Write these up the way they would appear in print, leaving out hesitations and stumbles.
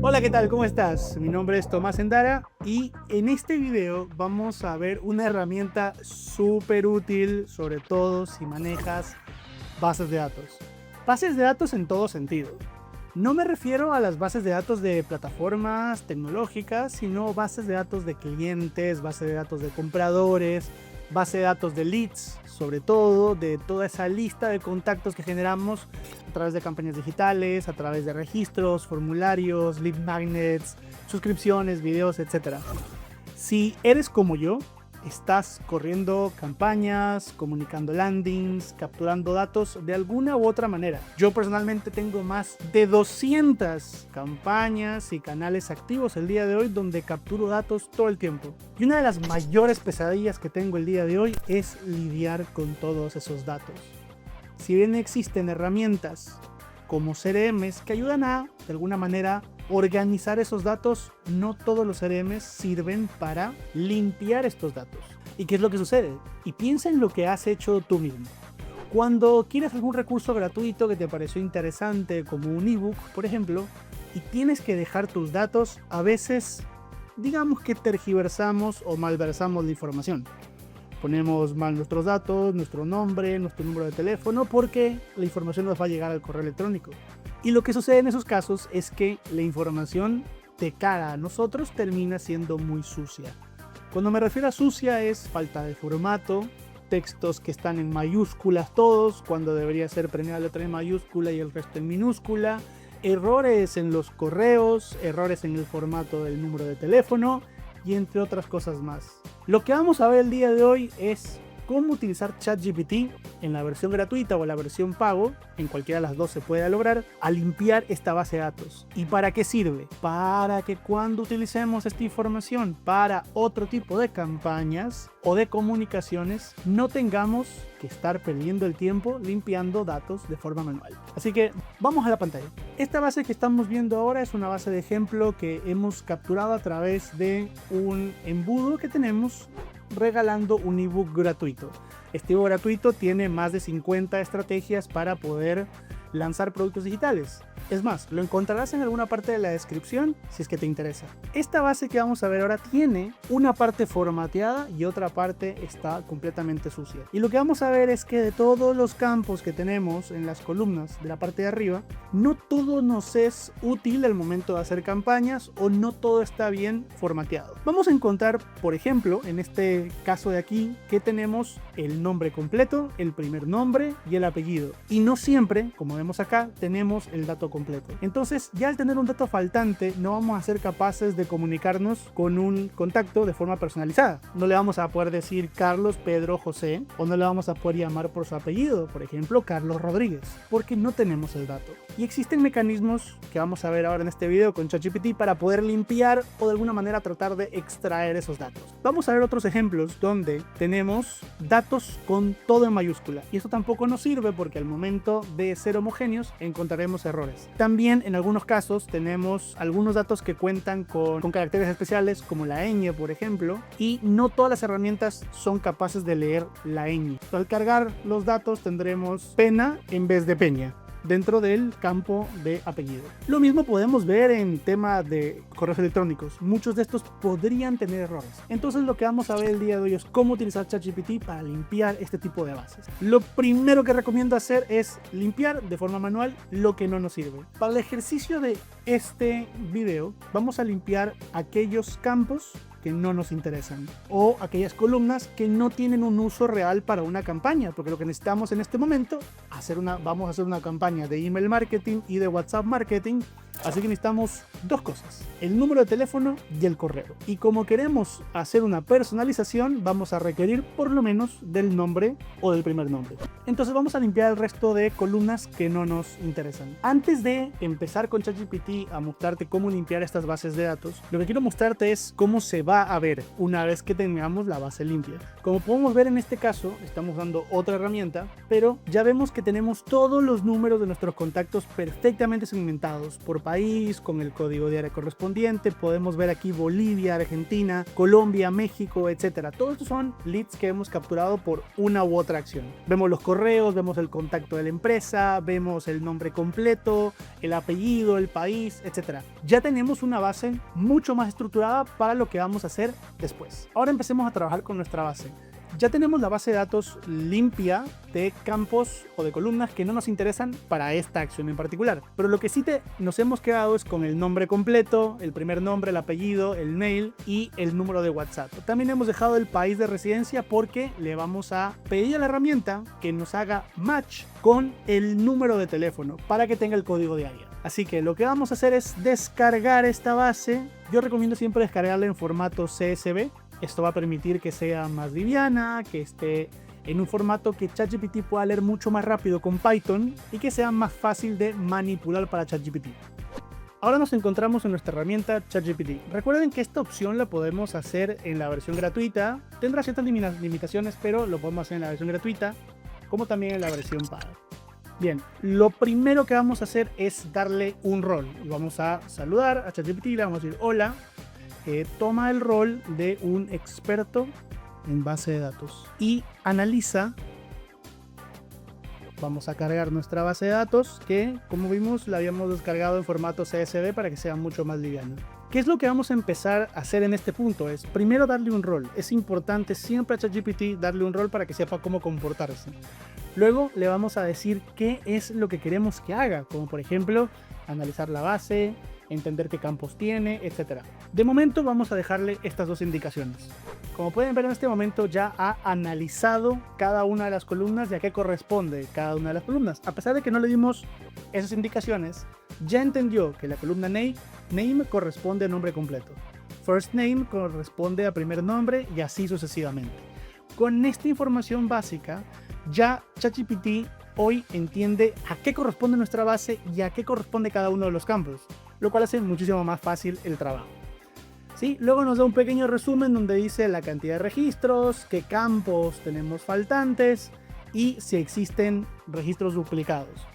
Hola, ¿qué tal? ¿Cómo estás? Mi nombre es Tomás Endara y en este video vamos a ver una herramienta súper útil, sobre todo si manejas bases de datos. Bases de datos en todo sentido. No me refiero a las bases de datos de plataformas tecnológicas, sino bases de datos de clientes, bases de datos de compradores, base de datos de leads, sobre todo de toda esa lista de contactos que generamos a través de campañas digitales, a través de registros, formularios, lead magnets, suscripciones, videos, etc. Si eres como yo, estás corriendo campañas, comunicando landings, capturando datos de alguna u otra manera. Yo personalmente tengo más de 200 campañas y canales activos el día de hoy donde capturo datos todo el tiempo. Y una de las mayores pesadillas que tengo el día de hoy es lidiar con todos esos datos. Si bien existen herramientas como CRMs que ayudan a, de alguna manera, organizar esos datos, no todos los CRMs sirven para limpiar estos datos. ¿Y qué es lo que sucede? Y piensa en lo que has hecho tú mismo. Cuando quieres algún recurso gratuito que te pareció interesante, como un ebook, por ejemplo, y tienes que dejar tus datos, a veces, digamos que tergiversamos o malversamos la información. Ponemos mal nuestros datos, nuestro nombre, nuestro número de teléfono, porque la información nos va a llegar al correo electrónico. Y lo que sucede en esos casos es que la información de cara a nosotros termina siendo muy sucia. Cuando me refiero a sucia es falta de formato, textos que están en mayúsculas todos, cuando debería ser primera letra en mayúscula y el resto en minúscula, errores en los correos, errores en el formato del número de teléfono y entre otras cosas más. Lo que vamos a ver el día de hoy es cómo utilizar ChatGPT en la versión gratuita o la versión pago, en cualquiera de las dos se puede lograr, a limpiar esta base de datos. ¿Y para qué sirve? Para que cuando utilicemos esta información para otro tipo de campañas o de comunicaciones, no tengamos que estar perdiendo el tiempo limpiando datos de forma manual. Así que vamos a la pantalla. Esta base que estamos viendo ahora es una base de ejemplo que hemos capturado a través de un embudo que tenemos regalando un ebook gratuito. Este ebook gratuito tiene más de 50 estrategias para poder lanzar productos digitales. Es más, lo encontrarás en alguna parte de la descripción si es que te interesa. Esta base que vamos a ver ahora tiene una parte formateada y otra parte está completamente sucia. Y lo que vamos a ver es que de todos los campos que tenemos en las columnas de la parte de arriba, no todo nos es útil al momento de hacer campañas o no todo está bien formateado. Vamos a encontrar, por ejemplo, en este caso de aquí, que tenemos el nombre completo, el primer nombre y el apellido. Y no siempre, como vemos acá, tenemos el dato completo. Entonces, ya al tener un dato faltante, no vamos a ser capaces de comunicarnos con un contacto de forma personalizada. No le vamos a poder decir Carlos, Pedro, José, o no le vamos a poder llamar por su apellido, por ejemplo, Carlos Rodríguez, porque no tenemos el dato. Y existen mecanismos que vamos a ver ahora en este video con ChatGPT para poder limpiar o de alguna manera tratar de extraer esos datos. Vamos a ver otros ejemplos donde tenemos datos con todo en mayúscula. Y eso tampoco nos sirve porque al momento de ser homogéneos encontraremos errores. También en algunos casos tenemos algunos datos que cuentan con caracteres especiales como la ñ, por ejemplo, y no todas las herramientas son capaces de leer la ñ. Al cargar los datos tendremos pena en vez de peña dentro del campo de apellido. Lo mismo podemos ver en tema de correos electrónicos. Muchos de estos podrían tener errores. Entonces lo que vamos a ver el día de hoy es cómo utilizar ChatGPT para limpiar este tipo de bases. Lo primero que recomiendo hacer es limpiar de forma manual lo que no nos sirve. Para el ejercicio de este video vamos a limpiar aquellos campos que no nos interesan o aquellas columnas que no tienen un uso real para una campaña, porque lo que necesitamos en este momento vamos a hacer una campaña de email marketing y de WhatsApp marketing, así que necesitamos dos cosas: el número de teléfono y el correo. Y como queremos hacer una personalización, vamos a requerir por lo menos del nombre o del primer nombre. Entonces vamos a limpiar el resto de columnas que no nos interesan. Antes de empezar con ChatGPT a mostrarte cómo limpiar estas bases de datos, lo que quiero mostrarte es cómo se va a ver una vez que tengamos la base limpia. Como podemos ver en este caso, estamos dando otra herramienta, pero ya vemos que tenemos todos los números de nuestros contactos perfectamente segmentados por país, con el código de área correspondiente. Podemos ver aquí Bolivia, Argentina, Colombia, México, etcétera. Todos estos son leads que hemos capturado por una u otra acción. Vemos los correos, vemos el contacto de la empresa, vemos el nombre completo, el apellido, el país, etcétera. Ya tenemos una base mucho más estructurada para lo que vamos a hacer después. Ahora empecemos a trabajar con nuestra base. Ya tenemos la base de datos limpia de campos o de columnas que no nos interesan para esta acción en particular. Pero lo que sí nos hemos quedado es con el nombre completo, el primer nombre, el apellido, el mail y el número de WhatsApp. También hemos dejado el país de residencia porque le vamos a pedir a la herramienta que nos haga match con el número de teléfono para que tenga el código de área. Así que lo que vamos a hacer es descargar esta base. Yo recomiendo siempre descargarla en formato CSV. Esto va a permitir que sea más liviana, que esté en un formato que ChatGPT pueda leer mucho más rápido con Python y que sea más fácil de manipular para ChatGPT. Ahora nos encontramos en nuestra herramienta ChatGPT. Recuerden que esta opción la podemos hacer en la versión gratuita. Tendrá ciertas limitaciones, pero lo podemos hacer en la versión gratuita, como también en la versión paga. Bien, lo primero que vamos a hacer es darle un rol. Y vamos a saludar a ChatGPT, le vamos a decir hola. Toma el rol de un experto en base de datos y analiza. Vamos a cargar nuestra base de datos que, como vimos, la habíamos descargado en formato CSV para que sea mucho más liviano. ¿Qué es lo que vamos a empezar a hacer en este punto? Es primero darle un rol. Es importante siempre a ChatGPT darle un rol para que sepa cómo comportarse. Luego le vamos a decir qué es lo que queremos que haga, como por ejemplo analizar la base, entender qué campos tiene, etc. De momento vamos a dejarle estas dos indicaciones. Como pueden ver, en este momento ya ha analizado cada una de las columnas y a qué corresponde cada una de las columnas. A pesar de que no le dimos esas indicaciones, ya entendió que la columna name corresponde a nombre completo. First name corresponde a primer nombre y así sucesivamente. Con esta información básica, ya ChatGPT hoy entiende a qué corresponde nuestra base y a qué corresponde cada uno de los campos, lo cual hace muchísimo más fácil el trabajo. ¿Sí? Luego nos da un pequeño resumen donde dice la cantidad de registros, qué campos tenemos faltantes y si existen registros duplicados.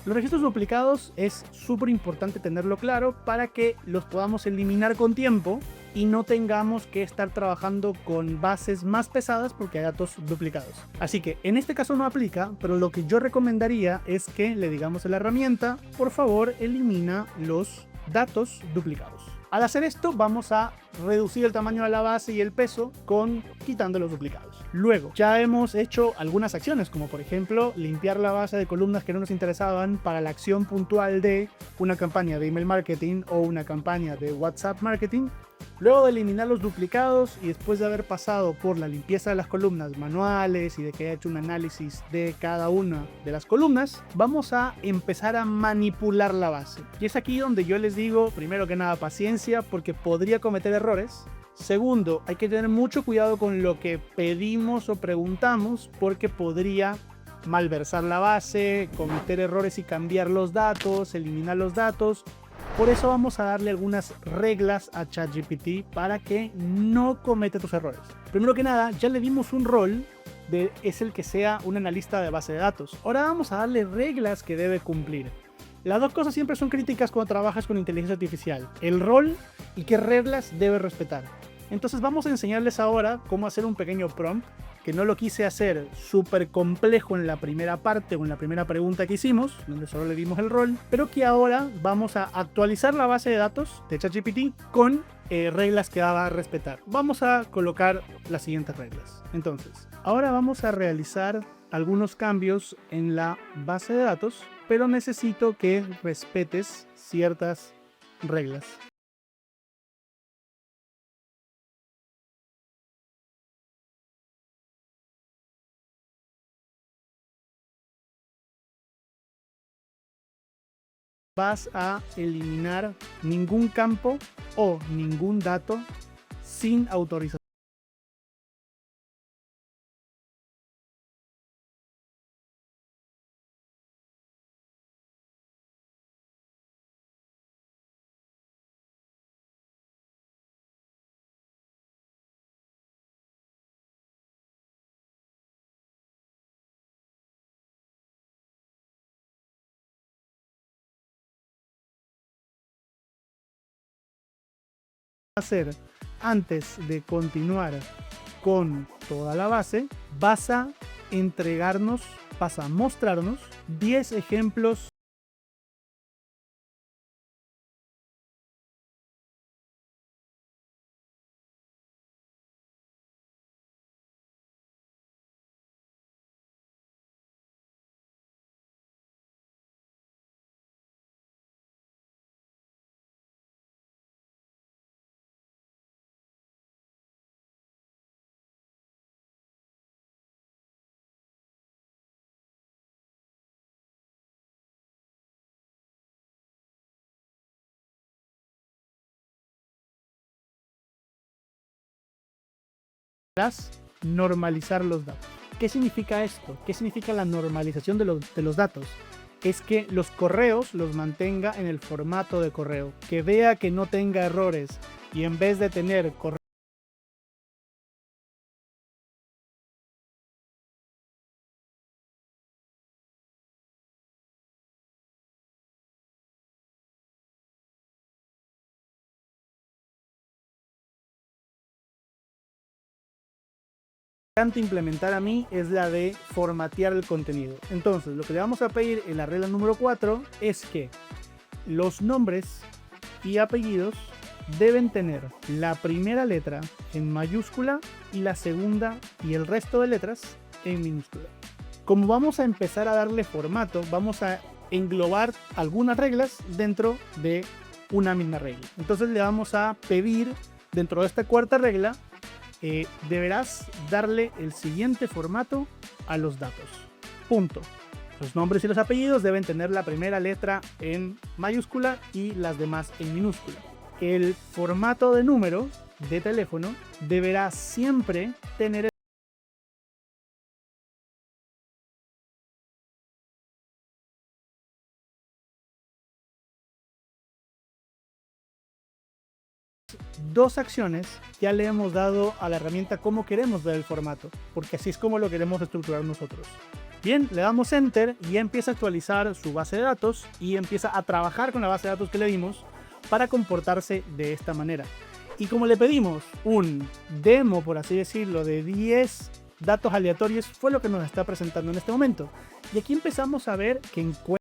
Los registros duplicados es súper importante tenerlo claro para que los podamos eliminar con tiempo y no tengamos que estar trabajando con bases más pesadas porque hay datos duplicados. Así que en este caso no aplica, pero lo que yo recomendaría es que le digamos a la herramienta, por favor, elimina los datos duplicados. Al hacer esto vamos a reducir el tamaño de la base y el peso quitando los duplicados. Luego ya hemos hecho algunas acciones, como por ejemplo limpiar la base de columnas que no nos interesaban para la acción puntual de una campaña de email marketing o una campaña de WhatsApp marketing. Luego de eliminar los duplicados y después de haber pasado por la limpieza de las columnas manuales y de que haya hecho un análisis de cada una de las columnas, vamos a empezar a manipular la base. Y es aquí donde yo les digo, primero que nada, paciencia, porque podría cometer errores. Segundo, hay que tener mucho cuidado con lo que pedimos o preguntamos, porque podría malversar la base, cometer errores y cambiar los datos, eliminar los datos. Por eso vamos a darle algunas reglas a ChatGPT para que no cometa tus errores. Primero que nada, ya le dimos un rol es el que sea un analista de base de datos. Ahora vamos a darle reglas que debe cumplir. Las dos cosas siempre son críticas cuando trabajas con inteligencia artificial: el rol y qué reglas debe respetar. Entonces vamos a enseñarles ahora cómo hacer un pequeño prompt, que no lo quise hacer súper complejo en la primera parte o en la primera pregunta que hicimos, donde solo le dimos el rol, pero que ahora vamos a actualizar la base de datos de ChatGPT con reglas que va a respetar. Vamos a colocar las siguientes reglas. Entonces, ahora vamos a realizar algunos cambios en la base de datos, pero necesito que respetes ciertas reglas. Vas a eliminar ningún campo o ningún dato sin autorización. hacer antes de continuar con toda la base, vas a mostrarnos 10 ejemplos normalizar los datos. ¿Qué significa esto? ¿Qué significa la normalización de los datos? Es que los correos los mantenga en el formato de correo, que vea que no tenga errores y en vez de tener correos implementar a mí es la de formatear el contenido. Entonces, lo que le vamos a pedir en la regla número 4 es que los nombres y apellidos deben tener la primera letra en mayúscula y la segunda y el resto de letras en minúscula. Como vamos a empezar a darle formato, vamos a englobar algunas reglas dentro de una misma regla. Entonces le vamos a pedir dentro de esta cuarta regla deberás darle el siguiente formato a los datos. Punto. Los nombres y los apellidos deben tener la primera letra en mayúscula y las demás en minúscula. El formato de número de teléfono deberá siempre tener dos acciones. Ya le hemos dado a la herramienta cómo queremos ver el formato, porque así es como lo queremos estructurar nosotros. Bien, le damos Enter y ya empieza a actualizar su base de datos y empieza a trabajar con la base de datos que le dimos para comportarse de esta manera. Y como le pedimos un demo, por así decirlo, de 10 datos aleatorios, fue lo que nos está presentando en este momento. Y aquí empezamos a ver que encuentra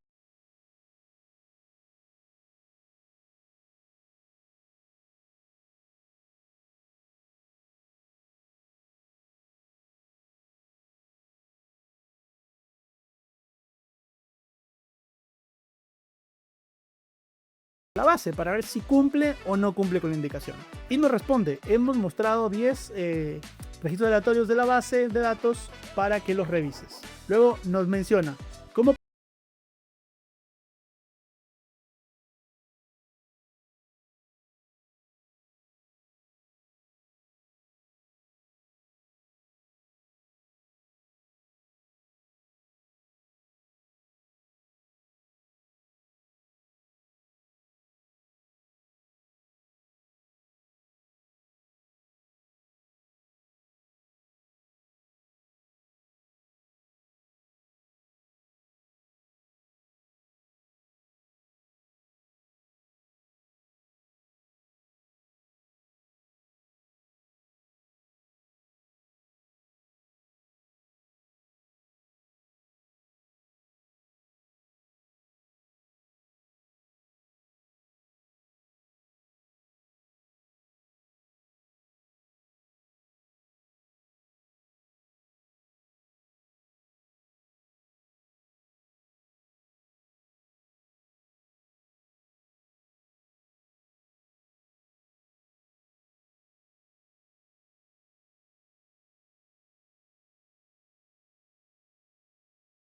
la base para ver si cumple o no cumple con la indicación. Y nos responde, hemos mostrado 10 registros aleatorios de la base de datos para que los revises. Luego nos menciona cómo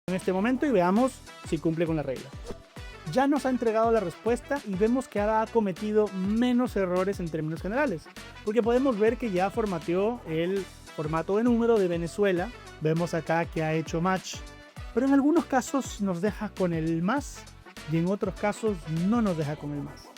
en este momento y veamos si cumple con la regla. Ya nos ha entregado la respuesta y vemos que ahora ha cometido menos errores en términos generales, porque podemos ver que ya formateó el formato de número de Venezuela. Vemos acá que ha hecho match, pero en algunos casos nos deja con el más y en otros casos no nos deja con el más.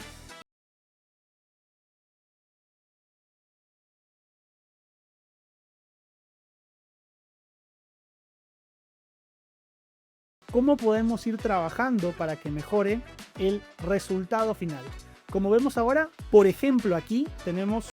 ¿Cómo podemos ir trabajando para que mejore el resultado final? Como vemos ahora, por ejemplo, aquí tenemos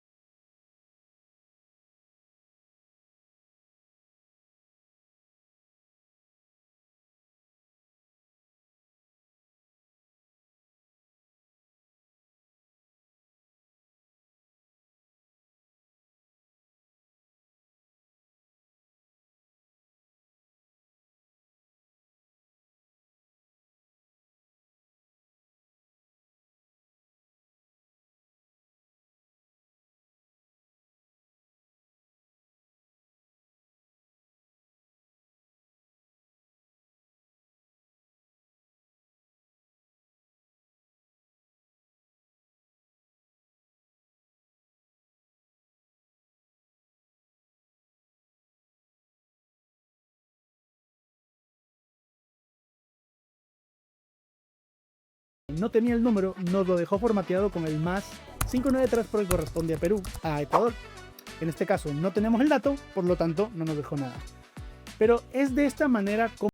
no tenía el número, nos lo dejó formateado con el más 593 porque corresponde a Perú, a Ecuador. En este caso no tenemos el dato, por lo tanto no nos dejó nada. Pero es de esta manera como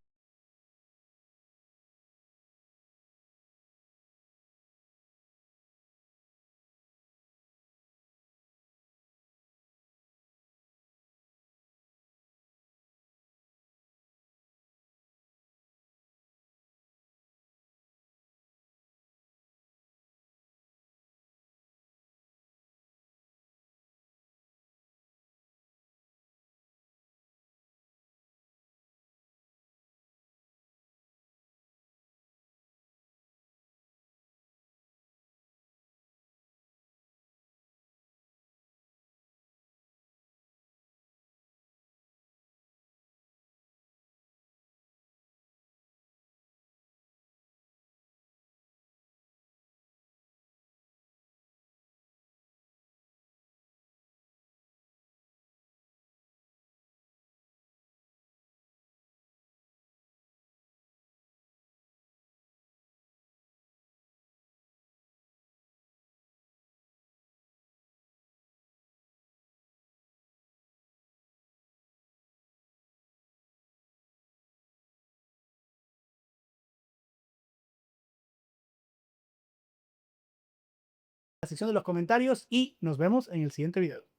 la sección de los comentarios y nos vemos en el siguiente video.